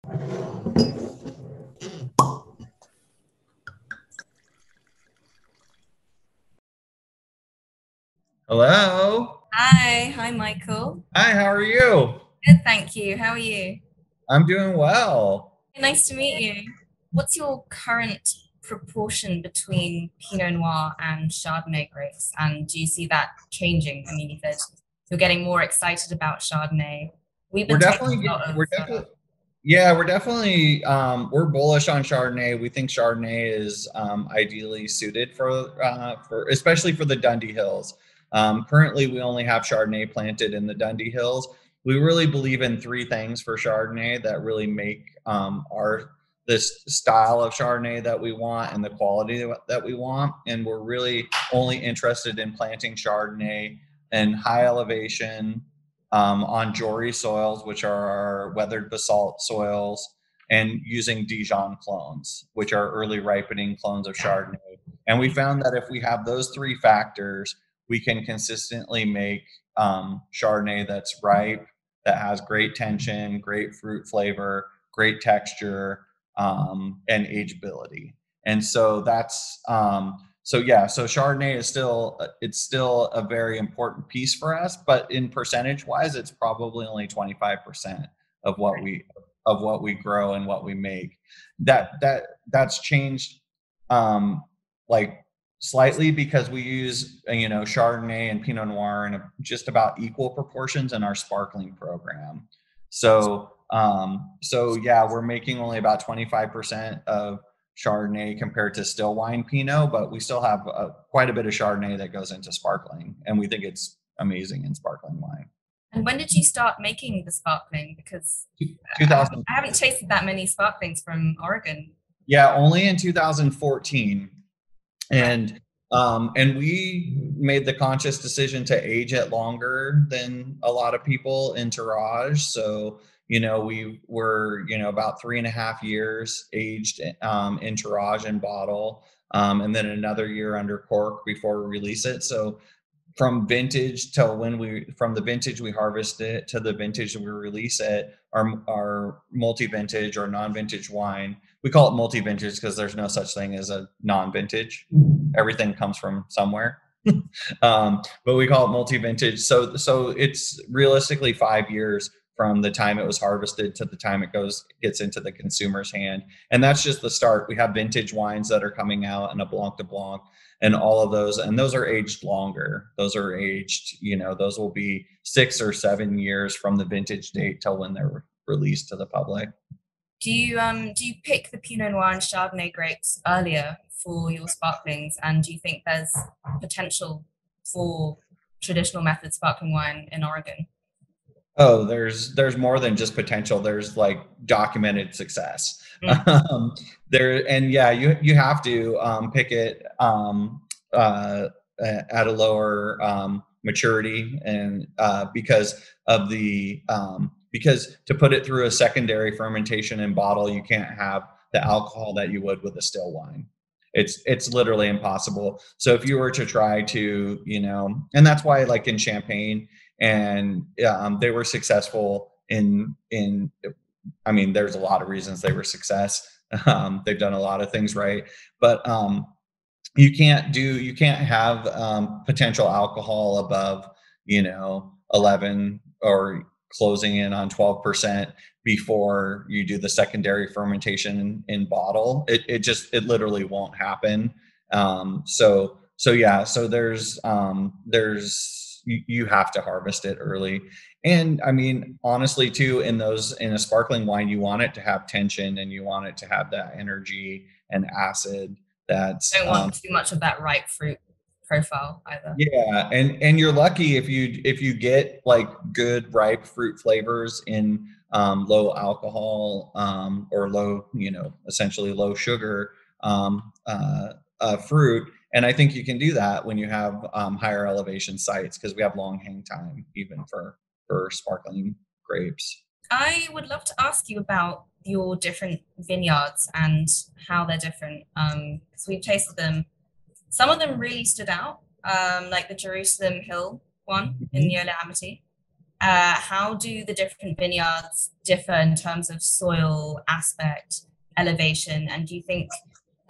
Hello. Hi, Michael. Hi, how are you? Good, thank you. How are you? I'm doing well. Nice to meet you. What's your current proportion between Pinot Noir and Chardonnay grapes? And do you see that changing? I mean, you said you're getting more excited about Chardonnay. We've We're been tasting definitely a lot of, we're definitely yeah, we're definitely we're bullish on Chardonnay. We think Chardonnay is ideally suited for especially for the Dundee Hills. Currently, we only have Chardonnay planted in the Dundee Hills. We really believe in three things for Chardonnay that really make our this style of Chardonnay that we want and the quality that we want. And we're really only interested in planting Chardonnay in high elevation on Jory soils, which are our weathered basalt soils, and using Dijon clones, which are early ripening clones of Chardonnay. And we found that if we have those three factors, we can consistently make Chardonnay that's ripe, that has great tension, great fruit flavor, great texture, and ageability. And so so Chardonnay is still a very important piece for us, but in percentage wise, it's probably only 25% of what we grow and what we make. That's changed like slightly because we use Chardonnay and Pinot Noir in just about equal proportions in our sparkling program. So yeah, we're making only about 25% of Chardonnay compared to still wine Pinot, but we still have quite a bit of Chardonnay that goes into sparkling, and we think it's amazing in sparkling wine. and when did you start making the sparkling? Because I 2000, haven't tasted that many sparklings from Oregon. yeah, only in 2014, Right. and we made the conscious decision to age it longer than a lot of people in tirage. So we were about 3.5 years aged in tirage and bottle, and then another year under cork before we release it. So from vintage till from the vintage we harvest it to the vintage we release it, our multi-vintage or non-vintage wine, we call it multi-vintage because there's no such thing as a non-vintage. Everything comes from somewhere. But we call it multi-vintage. So it's realistically 5 years from the time it was harvested to the time it gets into the consumer's hand. And that's just the start. We have vintage wines that are coming out and a Blanc de Blanc and all of those. And those are aged longer. Those are aged, those will be 6 or 7 years from the vintage date till when they're released to the public. Do you pick the Pinot Noir and Chardonnay grapes earlier for your sparklings? And do you think there's potential for traditional method sparkling wine in Oregon? Oh, there's more than just potential. There's like documented success. Mm. There and yeah, you have to pick it at a lower maturity, and because of because to put it through a secondary fermentation and bottle, you can't have the alcohol that you would with a still wine. It's literally impossible. So if you were to try to, and that's why like in Champagne, and they were successful in I mean, there's a lot of reasons they were success. They've done a lot of things right, but you can't have potential alcohol above 11 or closing in on 12% before you do the secondary fermentation in bottle. It literally won't happen. So yeah, so you have to harvest it early. And I mean, honestly too, in a sparkling wine, you want it to have tension and you want it to have that energy and acid that's Don't want too much of that ripe fruit profile either. yeah. And you're lucky if you get like good ripe fruit flavors in low alcohol or low, essentially low sugar fruit. And I think you can do that when you have higher elevation sites, because we have long hang time even for sparkling grapes. I would love to ask you about your different vineyards and how they're different. Because we've tasted them. Some of them really stood out, like the Jerusalem Hill one in Mhm. the Amity. How do the different vineyards differ in terms of soil aspect, elevation, and do you think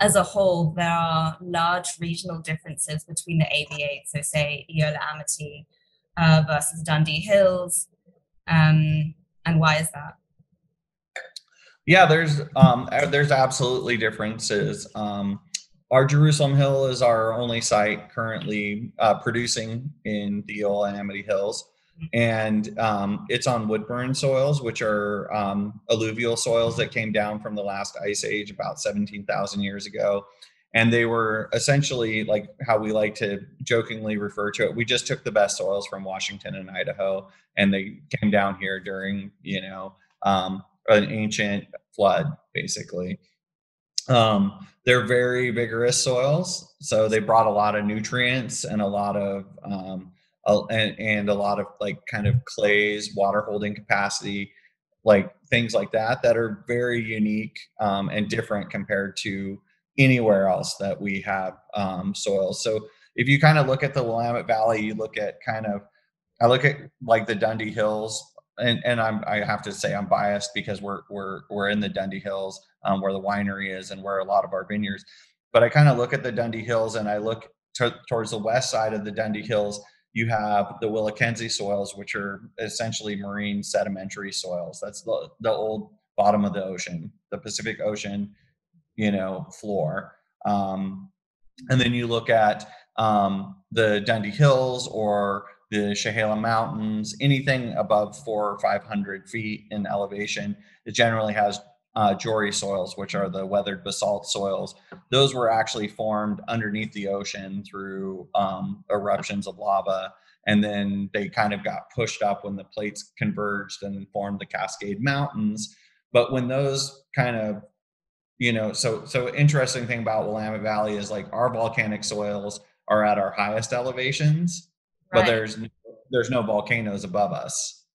as a whole there are large regional differences between the AVA, so say Eola Amity versus Dundee Hills, and why is that? Yeah, there's absolutely differences. Our Jerusalem Hill is our only site currently producing in the Eola and Amity Hills, and it's on woodburn soils, which are alluvial soils that came down from the last ice age about 17,000 years ago. And they were essentially, like how we like to jokingly refer to it, we just took the best soils from Washington and Idaho, and they came down here during, an ancient flood, basically. They're very vigorous soils, so they brought a lot of nutrients and a lot of and a lot of like kind of clays, water holding capacity, like things like that that are very unique and different compared to anywhere else that we have soils. So if you kind of look at the Willamette Valley, you look at kind of I look at like the Dundee Hills, and I have to say I'm biased because we're in the Dundee Hills, where the winery is and where a lot of our vineyards. But I kind of look at the Dundee Hills, and I look towards the west side of the Dundee Hills. You have the Willackenzie soils, which are essentially marine sedimentary soils. That's the old bottom of the ocean, the Pacific Ocean, floor. And then you look at the Dundee Hills or the Chehalem Mountains, anything above 400 or 500 feet in elevation, it generally has Jory soils, which are the weathered basalt soils. Those were actually formed underneath the ocean through eruptions of lava. And then they kind of got pushed up when the plates converged and formed the Cascade Mountains. But when those kind of so interesting thing about Willamette Valley is like our volcanic soils are at our highest elevations, but Right. there's no volcanoes above us.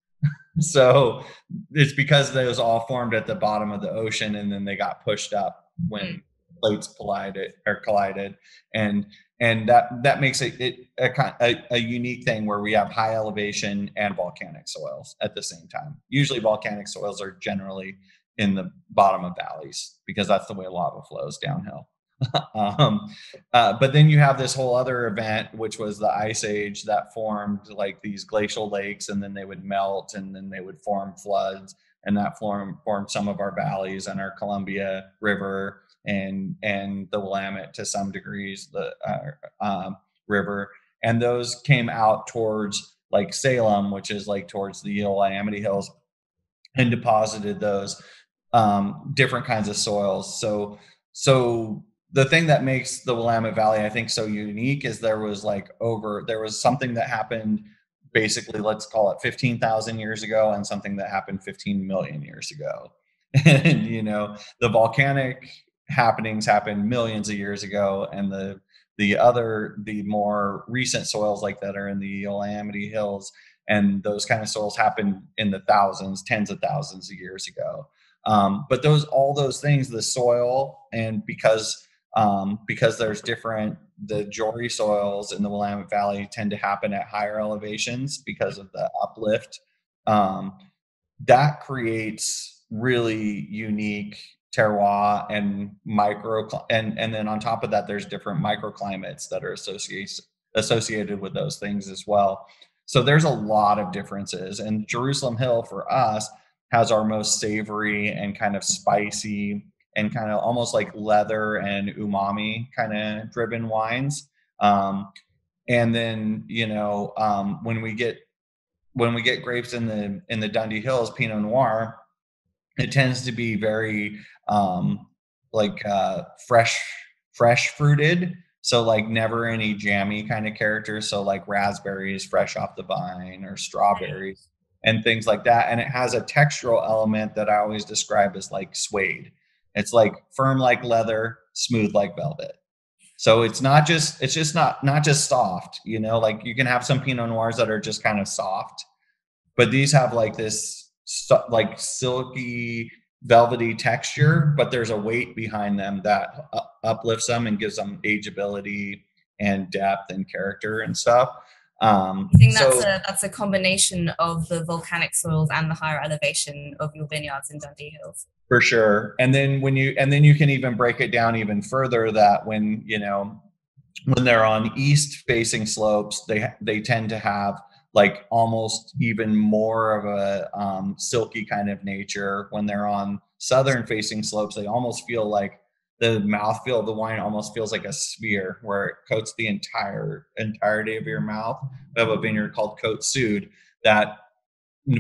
So it's because those all formed at the bottom of the ocean, and then they got pushed up when plates collided, and that makes it a unique thing where we have high elevation and volcanic soils at the same time. Usually volcanic soils are generally in the bottom of valleys because that's the way lava flows downhill. But then you have this whole other event, which was the ice age that formed like these glacial lakes, and then they would melt, and then they would form floods, and that formed some of our valleys and our Columbia River and the Willamette to some degrees, the river, and those came out towards like Salem, which is like towards the Eola Amity Hills, and deposited those different kinds of soils. So the thing that makes the Willamette Valley, I think, so unique is there was something that happened basically, let's call it 15,000 years ago, and something that happened 15 million years ago. And, the volcanic happenings happened millions of years ago, and the more recent soils like that are in the Eola Amity Hills, and those kind of soils happened in the thousands, tens of thousands of years ago. But all those things, the soil, and because there's the Jory soils in the Willamette Valley tend to happen at higher elevations because of the uplift. That creates really unique terroir and and then on top of that, there's different microclimates that are associated with those things as well. So there's a lot of differences, and Jerusalem Hill for us has our most savory and kind of spicy and kind of almost like leather and umami kind of driven wines. And then, when we get grapes in the Dundee Hills, Pinot Noir, it tends to be very fresh fruited. So like never any jammy kind of character. So like raspberries fresh off the vine or strawberries and things like that. And it has a textural element that I always describe as like suede. It's like firm like leather, smooth like velvet. So it's not just not just soft, like you can have some Pinot Noirs that are just kind of soft, but these have like this like silky velvety texture, but there's a weight behind them that uplifts them and gives them ageability and depth and character and stuff. I think So that's a combination of the volcanic soils and the higher elevation of your vineyards in Dundee Hills. for sure. And then you can even break it down even further that when, when they're on east facing slopes, they tend to have like almost even more of a silky kind of nature. When they're on southern facing slopes, they almost feel like the mouthfeel of the wine almost feels like a sphere where it coats the entirety of your mouth. We have a vineyard called Côte Sud that,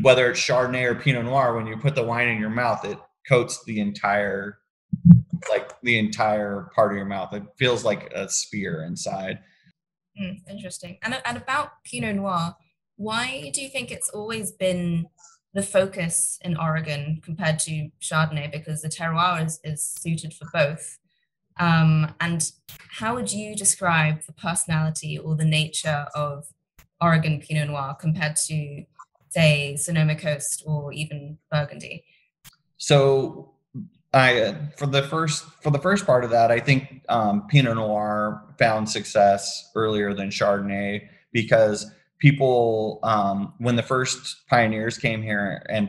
whether it's Chardonnay or Pinot Noir, when you put the wine in your mouth, it coats the entire part of your mouth. It feels like a sphere inside. Interesting. And about Pinot Noir, why do you think it's always been the focus in Oregon compared to Chardonnay? Because the terroir is suited for both. And how would you describe the personality or the nature of Oregon Pinot Noir compared to, say, Sonoma Coast or even Burgundy? So for the first part of that, I think Pinot Noir found success earlier than Chardonnay because people, when the first pioneers came here and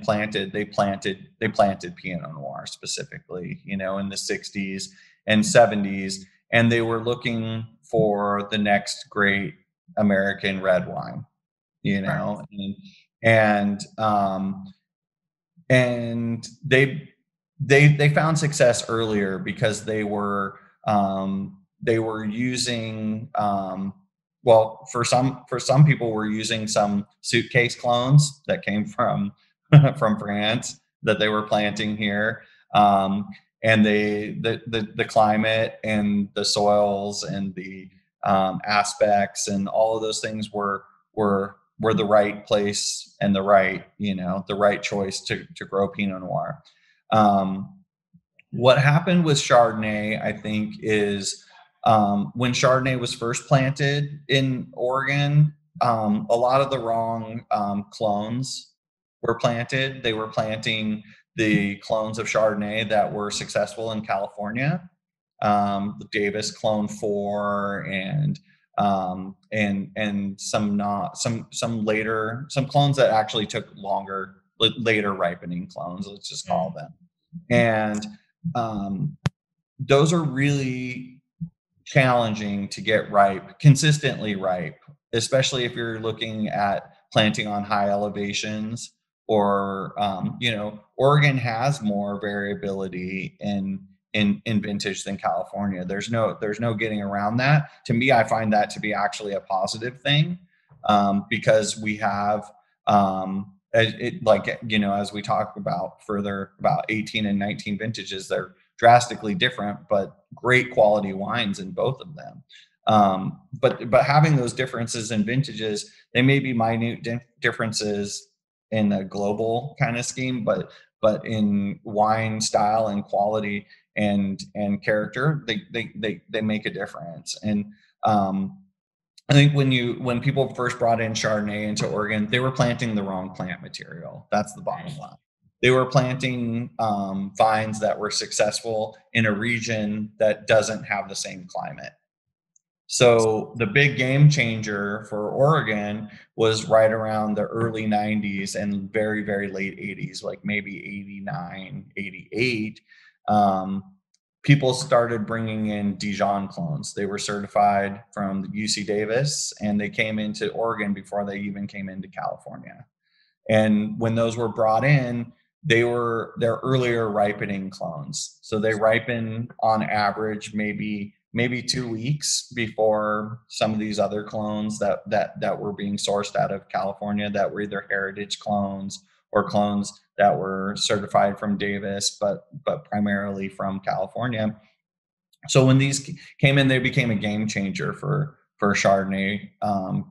they planted Pinot Noir specifically, in the 60s and 70s, and they were looking for the next great American red wine, Right. and and they found success earlier because they were using well, for some people were using some suitcase clones that came from from France that they were planting here, and the climate and the soils and the aspects and all of those things were the right place and the right choice to grow Pinot Noir. What happened with Chardonnay, I think, is when Chardonnay was first planted in Oregon, a lot of the wrong clones were planted. They were planting the clones of Chardonnay that were successful in California, the Davis Clone 4, and some clones that actually took longer, later ripening clones, let's just call them. And those are really challenging to get consistently ripe, especially if you're looking at planting on high elevations, or Oregon has more variability in vintage than California. There's no getting around that. To me, I find that to be actually a positive thing, because we have as we talk about further about 18 and 19 vintages, they're drastically different, but great quality wines in both of them. But having those differences in vintages, they may be minute differences in a global kind of scheme, but in wine style and quality and character, they make a difference. And I think when people first brought in Chardonnay into Oregon, they were planting the wrong plant material. That's the bottom line. They were planting vines that were successful in a region that doesn't have the same climate. So the big game changer for Oregon was right around the early 90s and very, very late 80s, like maybe 89, 88. People started bringing in Dijon clones. They were certified from UC Davis, and they came into Oregon before they even came into California. And when those were brought in, they're earlier ripening clones. So they ripen on average maybe 2 weeks before some of these other clones that were being sourced out of California, that were either heritage clones or clones that were certified from Davis, but primarily from California. So when these came in, they became a game changer for Chardonnay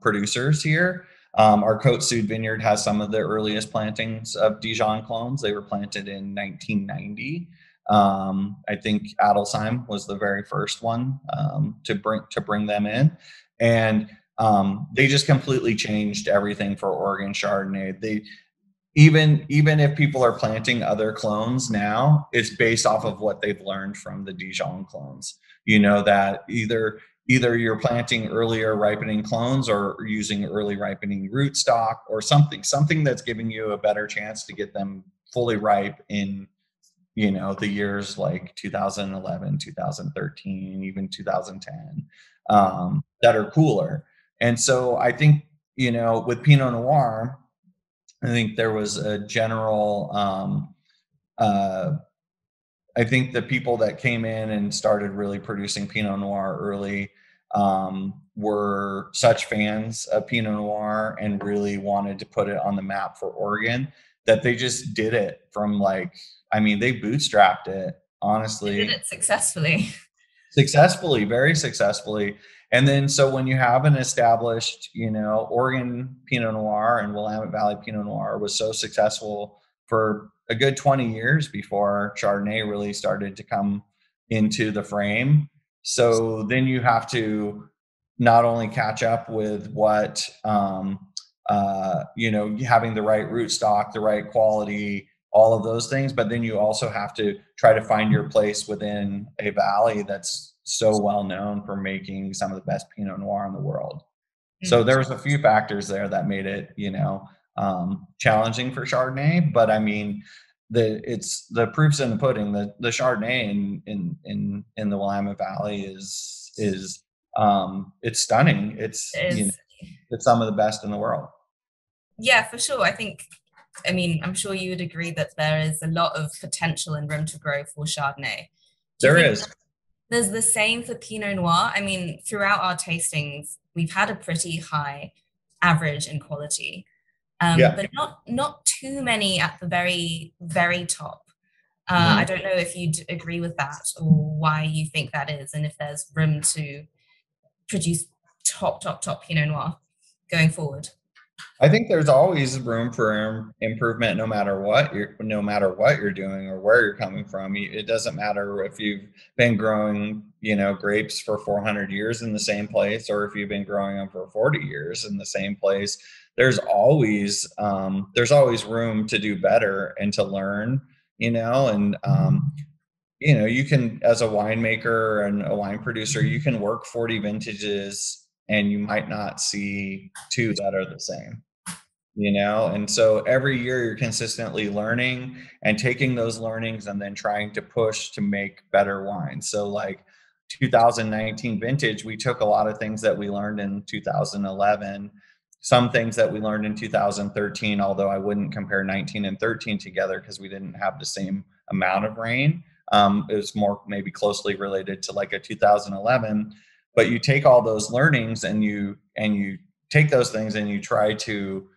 producers here. Our Côte Sud vineyard has some of the earliest plantings of Dijon clones. They were planted in 1990. I think Adelsheim was the very first one to bring them in, and they just completely changed everything for Oregon Chardonnay. Even if people are planting other clones now, it's based off of what they've learned from the Dijon clones. That either either you're planting earlier ripening clones or using early ripening rootstock or something that's giving you a better chance to get them fully ripe in, you know, the years like 2011, 2013, even 2010, that are cooler. And so I think, you know, with Pinot Noir, I think there was a general, uh, I think the people that came in and started really producing Pinot Noir early were such fans of Pinot Noir and really wanted to put it on the map for Oregon that they just did it from like, I mean, they bootstrapped it, honestly. They did it successfully. Successfully, very successfully. And then, so when you have an established, you know, Oregon Pinot Noir and Willamette Valley Pinot Noir was so successful for a good 20 years before Chardonnay really started to come into the frame. So then you have to not only catch up with what, you know, having the right rootstock, the right quality, all of those things, but then you also have to try to find your place within a valley that's so well known for making some of the best Pinot Noir in the world. So there was a few factors there that made it, you know, challenging for Chardonnay. But I mean, the proof's in the pudding. The Chardonnay in the Willamette Valley is it's stunning. It's, you know, it's some of the best in the world. Yeah, for sure. I mean, I'm sure you would agree that there is a lot of potential and room to grow for Chardonnay. There is. There's the same for Pinot Noir. I mean, throughout our tastings, we've had a pretty high average in quality, but not too many at the very, very top. I don't know if you'd agree with that or why you think that is, and if there's room to produce top Pinot Noir going forward. I think there's always room for improvement, no matter what you're doing or where you're coming from. It doesn't matter if you've been growing, you know, grapes for 400 years in the same place, or if you've been growing them for 40 years in the same place. There's always room to do better and to learn, you know, and you know, you can, as a winemaker and a wine producer, you can work 40 vintages and you might not see two that are the same, you know? And so every year you're consistently learning and taking those learnings and then trying to push to make better wines. So like 2019 vintage, we took a lot of things that we learned in 2011, some things that we learned in 2013, although I wouldn't compare 19 and 13 together because we didn't have the same amount of rain. It was more maybe closely related to like a 2011. But you take all those learnings and you take those things and you try to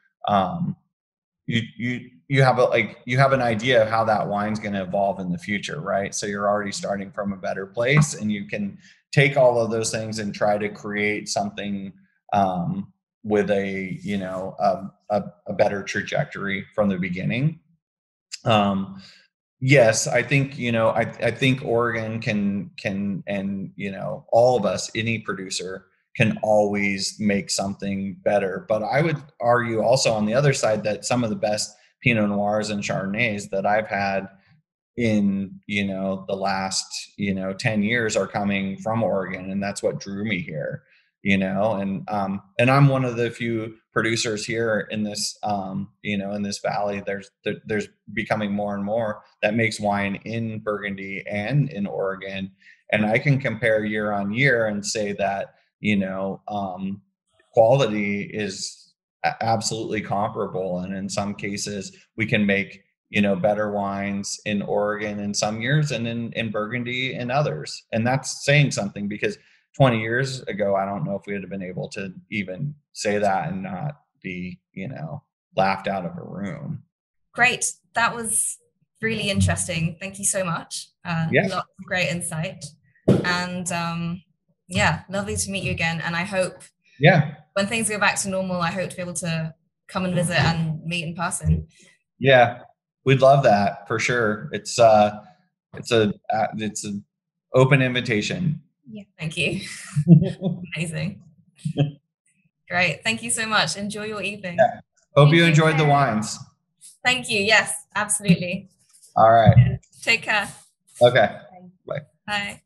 you have an idea of how that wine's going to evolve in the future, right? So you're already starting from a better place, and you can take all of those things and try to create something with a, you know, a better trajectory from the beginning. Yes, I think, you know, I think Oregon can, and, you know, all of us, any producer can always make something better. But I would argue also on the other side that some of the best Pinot Noirs and Chardonnays that I've had in, you know, the last, you know, 10 years are coming from Oregon. And that's what drew me here, you know, and I'm one of the few producers here in this, you know, in this valley. There's becoming more and more that makes wine in Burgundy and in Oregon. And I can compare year on year and say that, you know, quality is absolutely comparable. And in some cases we can make, you know, better wines in Oregon in some years and in Burgundy in others. And that's saying something, because 20 years ago, I don't know if we would have been able to even say that and not be, you know, laughed out of a room. Great. That was really interesting. Thank you so much. Lots of great insight. And yeah, lovely to meet you again. And I hope when things go back to normal, I hope to be able to come and visit and meet in person. Yeah, we'd love that for sure. It's an open invitation. Yeah, thank you. Amazing. Great. Thank you so much. Enjoy your evening. Yeah. Hope you enjoyed the wines. Thank you. Yes, absolutely. All right. Take care. Okay. Bye. Bye.